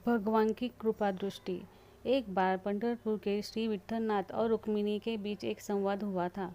भगवान की कृपा दृष्टि। एक बार पंढरपुर के श्री विठलनाथ और रुक्मिणी के बीच एक संवाद हुआ था।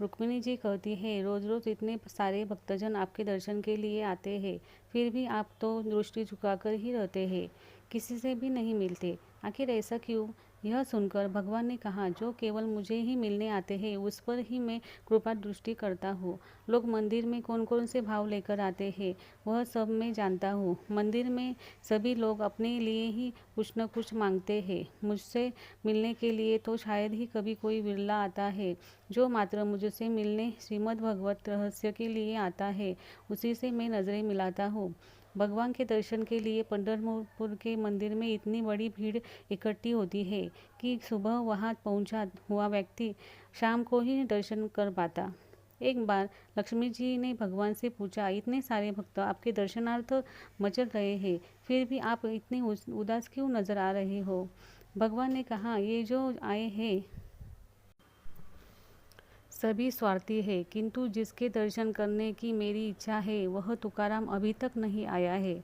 रुक्मिणी जी कहती है, रोज रोज इतने सारे भक्तजन आपके दर्शन के लिए आते हैं, फिर भी आप तो दृष्टि झुकाकर ही रहते हैं, किसी से भी नहीं मिलते, आखिर ऐसा क्यों? यह सुनकर भगवान ने कहा, जो केवल मुझे ही मिलने आते हैं उस पर ही मैं कृपा दृष्टि करता हूँ। लोग मंदिर में कौन कौन से भाव लेकर आते हैं वह सब मैं जानता हूँ। मंदिर में सभी लोग अपने लिए ही कुछ न कुछ मांगते हैं, मुझसे मिलने के लिए तो शायद ही कभी कोई विरला आता है। जो मात्र मुझसे मिलने श्रीमद् भगवत रहस्य के लिए आता है उसी से मैं नजरें मिलाता हूँ। भगवान के दर्शन के लिए पंढरपुर के मंदिर में इतनी बड़ी भीड़ इकट्ठी होती है कि सुबह वहां पहुंचा हुआ व्यक्ति शाम को ही दर्शन कर पाता। एक बार लक्ष्मी जी ने भगवान से पूछा, इतने सारे भक्त आपके दर्शनार्थ मचल रहे हैं, फिर भी आप इतने उदास क्यों नजर आ रहे हो? भगवान ने कहा, ये जो आए हैं सभी स्वार्थी है, किंतु जिसके दर्शन करने की मेरी इच्छा है वह तुकाराम अभी तक नहीं आया है।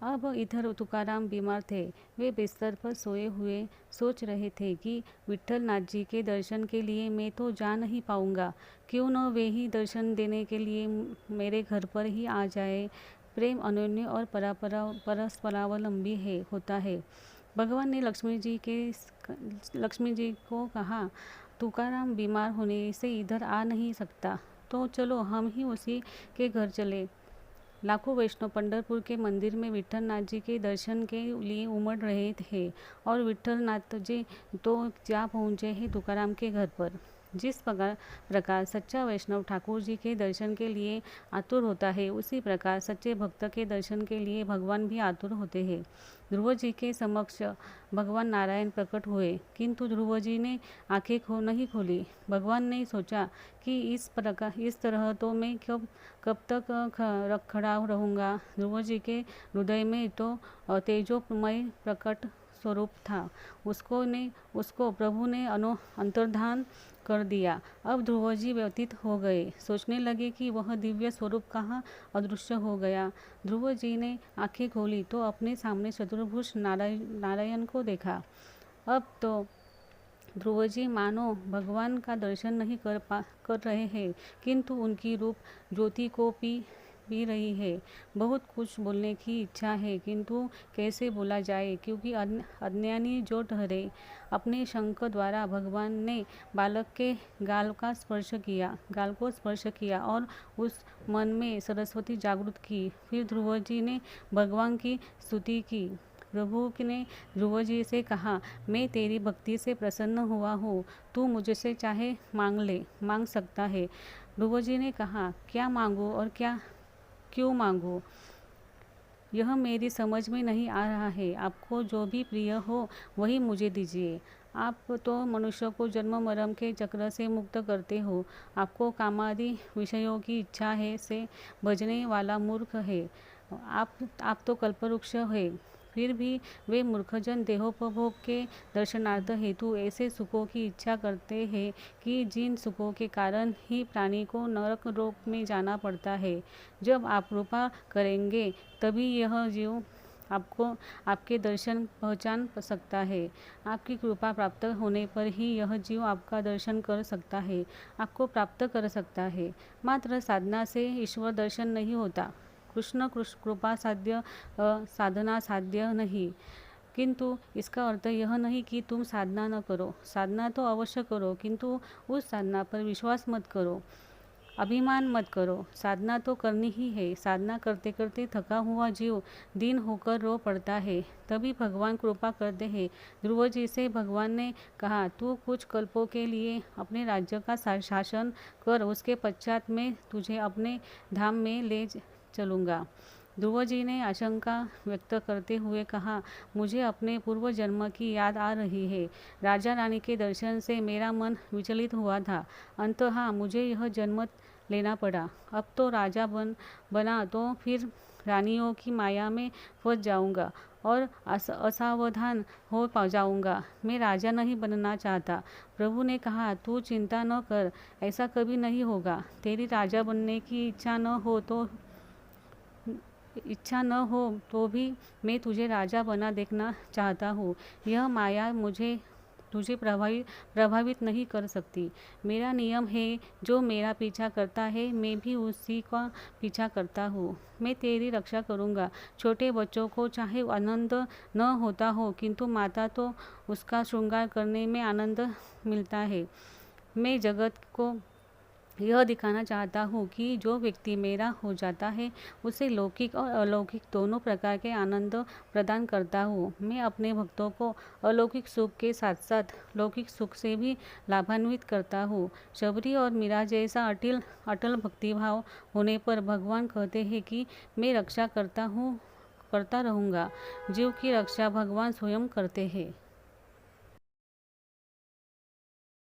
अब इधर तुकाराम बीमार थे। वे बिस्तर पर सोए हुए सोच रहे थे कि विट्ठल नाथ जी के दर्शन के लिए मैं तो जा नहीं पाऊंगा, क्यों न वे ही दर्शन देने के लिए मेरे घर पर ही आ जाए। प्रेम अनन्य और परस्परावलंबी है होता है। भगवान ने लक्ष्मी जी को कहा, तुकाराम बीमार होने से इधर आ नहीं सकता, तो चलो हम ही उसी के घर चले। लाखों वैष्णव पंढरपुर के मंदिर में विट्ठलनाथ जी के दर्शन के लिए उमड़ रहे थे और विट्ठलनाथ जी तो जा पहुंचे हैं तुकाराम के घर पर। जिस प्रकार सच्चा वैष्णव ठाकुर जी के दर्शन के लिए आतुर होता है, उसी प्रकार सच्चे भक्त के दर्शन के लिए भगवान भी आतुर होते हैं। ध्रुव जी के समक्ष भगवान नारायण प्रकट हुए, किंतु ध्रुव जी ने आंखें नहीं खोली। भगवान ने सोचा कि इस तरह तो मैं कब तक खड़ा रहूँगा। ध्रुव जी के हृदय में तो तेजोमय प्रकट स्वरूप था, उसको प्रभु ने अंतर्धान कर दिया। अब ध्रुव जी व्यतीत हो गए, सोचने लगे कि वह दिव्य स्वरूप कहाँ अदृश्य हो गया। ध्रुव जी ने आंखें खोली तो अपने सामने चतुर्भुज नारायण को देखा। अब तो ध्रुव जी मानो भगवान का दर्शन नहीं कर रहे हैं, किंतु उनकी रूप ज्योति को पी रही है। बहुत कुछ बोलने की इच्छा है, किंतु कैसे बोला जाए, क्योंकि अज्ञानी जो ठहरे। अपने शंख द्वारा भगवान ने बालक के गाल को स्पर्श किया और उस मन में सरस्वती जागृत की। फिर ध्रुव जी ने भगवान की स्तुति की। प्रभु ने ध्रुव जी से कहा, मैं तेरी भक्ति से प्रसन्न हुआ हूँ, तू मुझसे चाहे मांग सकता है। ध्रुव जी ने कहा, क्या मांगू और क्यों मांगू, यह मेरी समझ में नहीं आ रहा है। आपको जो भी प्रिय हो वही मुझे दीजिए। आप तो मनुष्य को जन्म मरण के चक्र से मुक्त करते हो। आपको कामादि विषयों की इच्छा है से भजने वाला मूर्ख है। आप तो कल्पवृक्ष है। फिर भी वे मूर्खजन देहोपभोग के दर्शनार्थ हेतु ऐसे सुखों की इच्छा करते हैं कि जिन सुखों के कारण ही प्राणी को नरक लोक में जाना पड़ता है। जब आप कृपा करेंगे तभी यह जीव आपके दर्शन पहचान सकता है। आपकी कृपा प्राप्त होने पर ही यह जीव आपका दर्शन कर सकता है, आपको प्राप्त कर सकता है। मात्र साधना से ईश्वर दर्शन नहीं होता। कृष्ण कृपा साधना साध्य नहीं, किंतु इसका अर्थ यह नहीं कि तुम साधना न करो। साधना तो अवश्य करो, किंतु उस साधना पर विश्वास मत करो, अभिमान मत करो। साधना तो करनी ही है। साधना करते करते थका हुआ जीव दीन होकर रो पड़ता है, तभी भगवान कृपा करते हैं। ध्रुव जी से भगवान ने कहा, तू कुछ कल्पों के लिए अपने राज्य का शासन कर, उसके पश्चात मैं तुझे अपने धाम में ले चलूँगा। ध्रुव जी ने आशंका व्यक्त करते हुए कहा, मुझे अपने पूर्व जन्म की याद आ रही है। राजा रानी के दर्शन से मेरा मन विचलित हुआ था, अंततः मुझे यह जन्म लेना पड़ा। अब तो राजा बना तो फिर रानियों की माया में फंस जाऊंगा और असावधान हो जाऊंगा। मैं राजा नहीं बनना चाहता। प्रभु ने कहा, तू चिंता न कर, ऐसा कभी नहीं होगा। तेरी राजा बनने की इच्छा न हो तो इच्छा न हो तो भी मैं तुझे राजा बना देखना चाहता हूँ। यह माया मुझे तुझे प्रभावित नहीं कर सकती। मेरा नियम है, जो मेरा पीछा करता है मैं भी उसी का पीछा करता हूँ। मैं तेरी रक्षा करूँगा। छोटे बच्चों को चाहे आनंद न होता हो, किंतु माता तो उसका श्रृंगार करने में आनंद मिलता है। मैं जगत को यह दिखाना चाहता हूँ कि जो व्यक्ति मेरा हो जाता है उसे लौकिक और अलौकिक दोनों प्रकार के आनंद प्रदान करता हूँ। मैं अपने भक्तों को अलौकिक सुख के साथ साथ लौकिक सुख से भी लाभान्वित करता हूँ। शबरी और मीरा जैसा अटल भक्तिभाव होने पर भगवान कहते हैं कि मैं रक्षा करता रहूँगा। जीव की रक्षा भगवान स्वयं करते हैं।